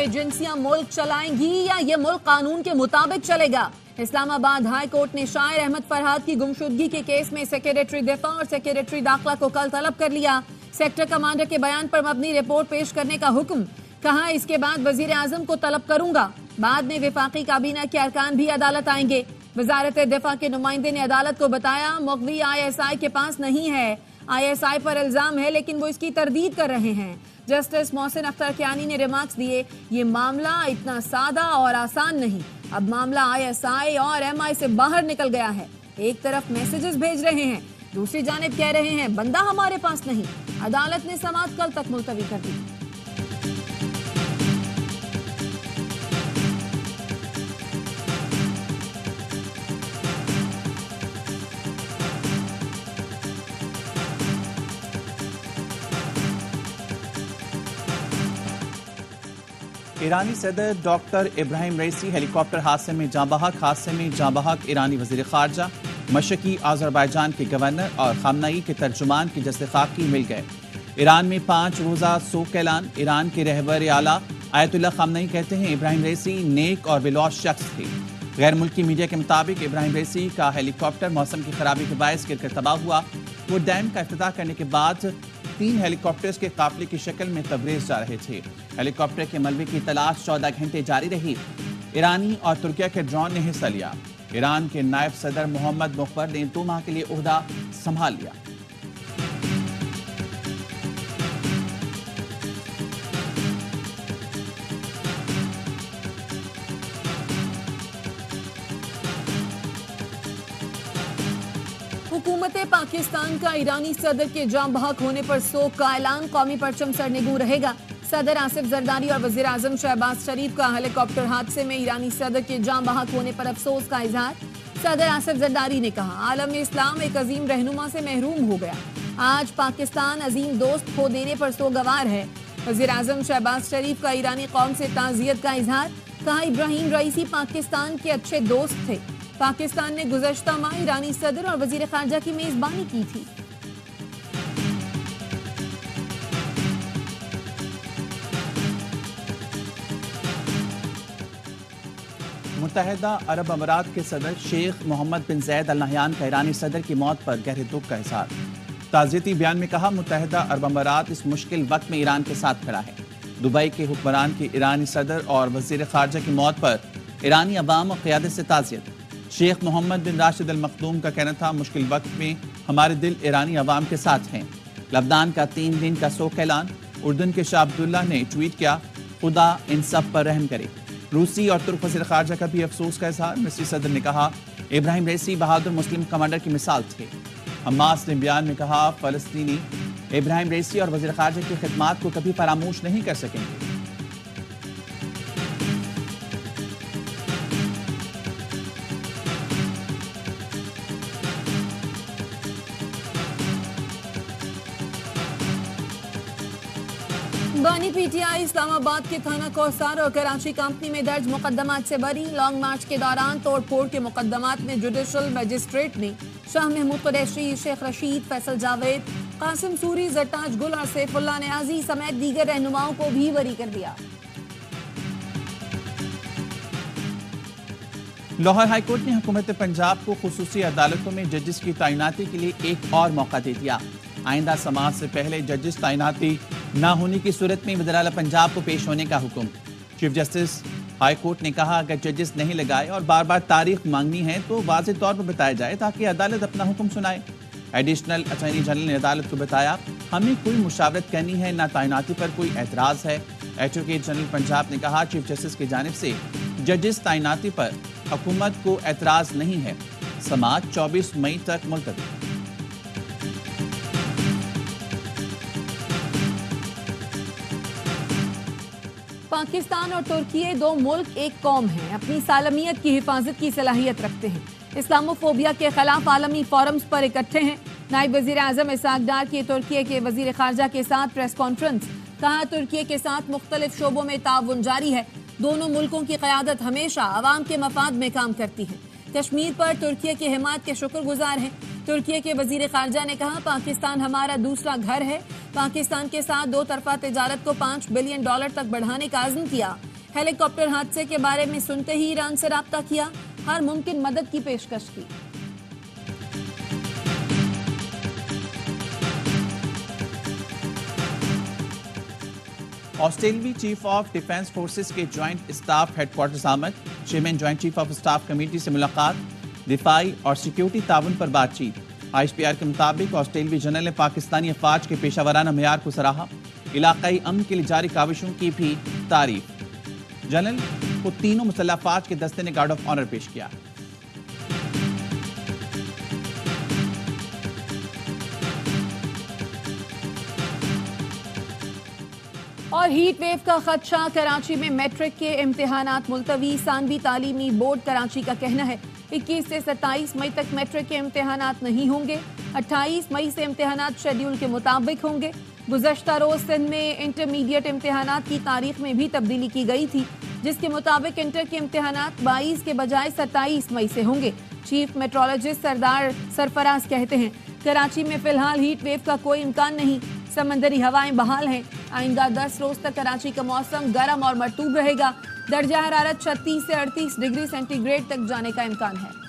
एजेंसियां मुल्क चलाएंगी या ये मुल्क कानून के मुताबिक चलेगा? इस्लामाबाद हाई कोर्ट ने शायर अहमद फरहाद की गुमशुदगी के केस में सेक्रेटरी दिफा और सेक्रेटरी दाखिला को कल तलब कर लिया। सेक्टर कमांडर के बयान पर मबनी रिपोर्ट पेश करने का हुक्म। कहा इसके बाद वजीर आजम को तलब करूंगा। बाद में विफाकी काबीना के अरकान भी अदालत आएंगे। वजारत दिफा के नुमाइंदे ने अदालत को बताया मुकवी ISI के पास नहीं है। ISI पर इल्जाम है लेकिन वो इसकी तरदीद कर रहे हैं। जस्टिस मोहसिन अख्तर कियानी ने रिमार्क्स दिए, ये मामला इतना सादा और आसान नहीं। अब मामला ISI और MI से बाहर निकल गया है। एक तरफ मैसेजेस भेज रहे हैं, दूसरी जानिब कह रहे हैं बंदा हमारे पास नहीं। अदालत ने समाअत कल तक मुलतवी कर दी। ईरानी सदर डॉक्टर इब्राहिम रईसी हेलीकॉप्टर हादसे में जाँ बहक। हादसे में जाँ बहक ईरानी वजीर खारजा, मशरकी आज़रबाईजान के गवर्नर और खामनई के तर्जुमान की जस्ते खाकी मिल गए। ईरान में 5 रोज़ा सोग का ऐलान। ईरान के रहबर आला आयतुल्लाह खामनई कहते हैं इब्राहिम रईसी नेक और बिलौश शख्स थे। गैर मुल्की मीडिया के मुताबिक इब्राहिम रईसी का हेलीकॉप्टर मौसम की खराबी के बायस गिरकर तबाह हुआ। वो डैम का इफ्तिताह करने के बाद 3 हेलीकॉप्टर्स के काफिले की शक्ल में तबरेज जा रहे थे। हेलीकॉप्टर के मलबे की तलाश 14 घंटे जारी रही। ईरानी और तुर्किया के ड्रोन ने हिस्सा लिया। ईरान के नायब सदर मोहम्मद मुखबर ने 2 माह के लिए ओहदा संभाल लिया। हुकूमत पाकिस्तान का ईरानी सदर के जाँ बहक होने पर सोग का ऐलान। कौमी परचम सरनिगू रहेगा। सदर आसिफ जरदारी और वजीर आजम शहबाज शरीफ का हेलीकॉप्टर हादसे में ईरानी सदर के जाँ बहक होने पर अफसोस का इजहार। सदर आसिफ जरदारी ने कहा आलम इस्लाम एक अजीम रहनुमा से महरूम हो गया। आज पाकिस्तान अजीम दोस्त खो देने पर सोगवार है। वजीर आजम शहबाज शरीफ का ईरानी कौम से ताज़ियत का इजहार। कहा इब्राहिम रईसी पाकिस्तान के अच्छे दोस्त थे। पाकिस्तान ने गुज़श्ता माह ईरानी सदर और वजीर खारजा की मेजबानी की थी। मुत्तहिदा अरब अमारात के सदर शेख मोहम्मद बिन जैद अल नहयान का ईरानी सदर की मौत पर गहरे दुख का इजहार। ताज़ियती बयान में कहा मुत्तहिदा अरब अमारात इस मुश्किल वक्त में ईरान के साथ खड़ा है। दुबई के हुक्मरान के ईरानी सदर और वजीर खारजा की मौत पर ईरानी अवाम और क़यादत से ताज़ियत। शेख मोहम्मद बिन राशिद अल मखदूम का कहना था मुश्किल वक्त में हमारे दिल ईरानी अवाम के साथ हैं। लबनान का 3 दिन का सोग का ऐलान। उर्दन के शाह अब्दुल्ला ने ट्वीट किया खुदा इन सब पर रहम करे। रूसी और तुर्क वज़ीर ख़ारजा का भी अफसोस का इजहार। मिस्री सदर ने कहा इब्राहिम रईसी बहादुर मुस्लिम कमांडर की मिसाल थे। हमास ने बयान में कहा फ़लस्तीनी इब्राहिम रईसी और वज़ीर ख़ारजा की खिदमात को कभी फरामोश नहीं कर सकेंगे। बानी PTI इस्लामाबाद के थाना कौसार और कराची कंपनी में दर्ज मुकदमात से बरी। लॉन्ग मार्च के दौरान तोड़फोड़ के मुकदमात में जुडिशल मजिस्ट्रेट ने शाह महमूद कुरैशी, शेख रशीद, फैसल जावेद, कासिम सूरी, जट्टाज गुल और सैफुल्लाह न्याजी समेत दीगर रहनुमाओं को भी बरी कर दिया। लाहौर हाईकोर्ट ने हुकूमत पंजाब को खुसूसी अदालतों में जजेस की तैनाती के लिए एक और मौका दे दिया। आइंदा समाज से पहले जजेस तैनाती न होने की सूरत में वज़ीर आला पंजाब को पेश होने का हुक्म। चीफ जस्टिस हाई कोर्ट ने कहा अगर जजेस नहीं लगाए और बार बार तारीख मांगनी है तो वाज़ेह तौर पर बताया जाए ताकि अदालत अपना हुक्म सुनाए। एडिशनल अटॉर्नी जनरल ने अदालत को बताया हमें कोई मुशावरत करनी है, न तैनाती पर कोई एतराज़ है। एडवोकेट जनरल पंजाब ने कहा चीफ जस्टिस की जानिब से जजेस तैनाती पर हुकूमत को एतराज़ नहीं है। समाअत 24 मई तक मुलतवी। पाकिस्तान और तुर्की 2 मुल्क एक कौम हैं, अपनी सालमियत की हिफाजत की सलाहियत रखते हैं। इस्लामोफोबिया के खिलाफ आलमी फोरम्स पर इकट्ठे हैं। नायब वजीर आजम इसहाक डार की तुर्की के वजीर खारजा के साथ प्रेस कॉन्फ्रेंस। कहा तुर्की के साथ मुख्तलिफ शोबों में ताउन जारी है। दोनों मुल्कों की क़यादत हमेशा अवाम के मफाद में काम करती है। कश्मीर पर तुर्की की हिमायत के शुक्रगुजार हैं। तुर्की के वजीर खारजा ने कहा पाकिस्तान हमारा दूसरा घर है। पाकिस्तान के साथ 2 तरफा तिजारत को $5 बिलियन तक बढ़ाने का अज़्म किया। हेलीकॉप्टर हादसे के बारे में सुनते ही ईरान से राब्ता किया, हर मुमकिन मदद की पेशकश की। ऑस्ट्रेलवी चीफ ऑफ डिफेंस फोर्सेस के जॉइंट स्टाफ हेडक्वार्टर्स आमद, chairman joint chief of staff committee से मुलाकात, दिफाई और सिक्योरिटी ताउन पर बातचीत। ISPR के मुताबिक ऑस्ट्रेलवी जनरल ने पाकिस्तानी अफवाज के पेशावराना मेयार को सराहा, इलाकाई अमन के लिए जारी काविशों की भी तारीफ। जनरल को तीनों मुसल्लह अफवाज के दस्ते ने गार्ड ऑफ ऑनर पेश किया। और हीट वेव का खदशा, कराची में मैट्रिक के इम्तिहानात मुलतवी। सानवी तालीमी बोर्ड कराची का कहना है 21 से 27 मई तक मैट्रिक के इम्तिहानात नहीं होंगे। 28 मई से इम्तिहानात शेड्यूल के मुताबिक होंगे। गुज़श्ता रोज सिंध में इंटरमीडिएट इम्तिहानात की तारीख में भी तब्दीली की गई थी, जिसके मुताबिक इंटर के इम्तिहानात 22 के बजाय 27 मई से होंगे। चीफ मेट्रोलॉजिस्ट सरदार सरफराज कहते हैं कराची में फिलहाल हीट वेव का कोई इम्कान नहीं, समंदरी हवाएं बहाल हैं। आइंदा 10 रोज तक कराची का मौसम गर्म और मरतूब रहेगा। दर्जा हरारत 36 से 38 डिग्री सेंटीग्रेड तक जाने का इम्कान है।